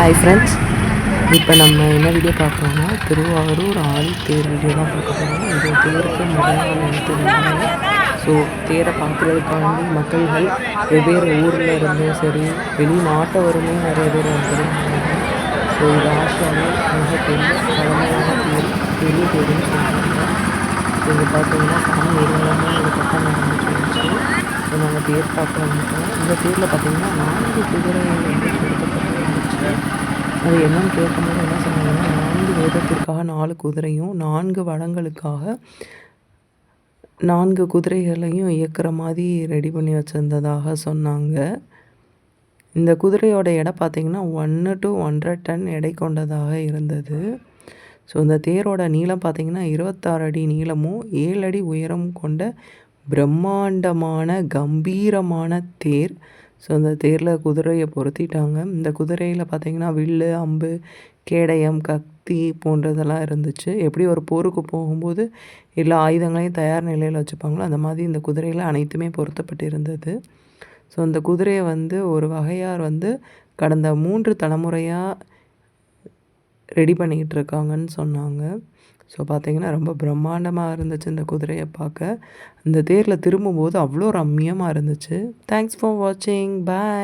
Hi friends, இப்போ நம்ம என்ன வீடியோ பார்க்குறோம்னா திருவாரூர் ஆழித்தேர் வீடியோ தான் பார்க்க போகிறோம். இது தேருக்கு முதல் நாள் எடுத்துருந்தாங்க. ஸோ தேரை பார்க்குறதுக்காண்டி மக்கள்கள் வெவ்வேறு ஊரில் இருந்தும் சரி வெளிநாட்டவருமே நிறைய பேர் வந்துருந்தாங்க. ஸோ இது ஆசியாவில் மிகப்பெரிய பழமையான தேர், பெரிய தேர்னு சொல்கிறாங்க. ஸோ இது பார்த்தீங்கன்னா சாமி ஊர்வலமாக ஒரு பக்கம் நடந்துட்டு இருந்துச்சு. ஸோ நாங்கள் தேர் பார்க்க வந்துட்டோம். இந்த தேரில் பார்த்தீங்கன்னா 4 குதிரைகள் வந்து பொருத்தப்பட்டு இருந்துச்சு. அது என்னன்னு கேட்கும்போது என்ன சொன்னாங்கன்னா 4 வேதத்திற்காக 4 குதிரையும் 4 வளங்களுக்காக 4 குதிரைகளையும் இயக்குற மாதிரி ரெடி பண்ணி வச்சுருந்ததாக சொன்னாங்க. இந்த குதிரையோட எடை பார்த்திங்கன்னா 1 to 1.5 டன் எடை கொண்டதாக இருந்தது. ஸோ இந்த தேரோட நீளம் பார்த்திங்கன்னா 26 அடி நீளமும் 7 அடி உயரமும் கொண்ட பிரம்மாண்டமான கம்பீரமான தேர். ஸோ அந்த தேரில் குதிரையை பொருத்திட்டாங்க. இந்த குதிரையில் பார்த்திங்கன்னா வில்லு, அம்பு, கேடயம், கத்தி போன்றதெல்லாம் இருந்துச்சு. எப்படி ஒரு போருக்கு போகும்போது எல்லா ஆயுதங்களையும் தயார் நிலையில் வச்சுப்பாங்களோ அந்த மாதிரி இந்த குதிரையில் அனைத்துமே பொருத்தப்பட்டு இருந்தது. ஸோ அந்த குதிரையை வந்து ஒரு வகையார் வந்து கடந்த 3 தலைமுறையாக ரெடி பண்ணிக்கிட்டு இருக்காங்கன்னு சொன்னாங்க. ஸோ பார்த்திங்கன்னா ரொம்ப பிரம்மாண்டமாக இருந்துச்சு இந்த குதிரையை பார்க்க. இந்த தேரில் திரும்பும்போது அவ்வளோ ரம்மியமாக இருந்துச்சு. தேங்க்ஸ் ஃபார் வாட்சிங். பாய்.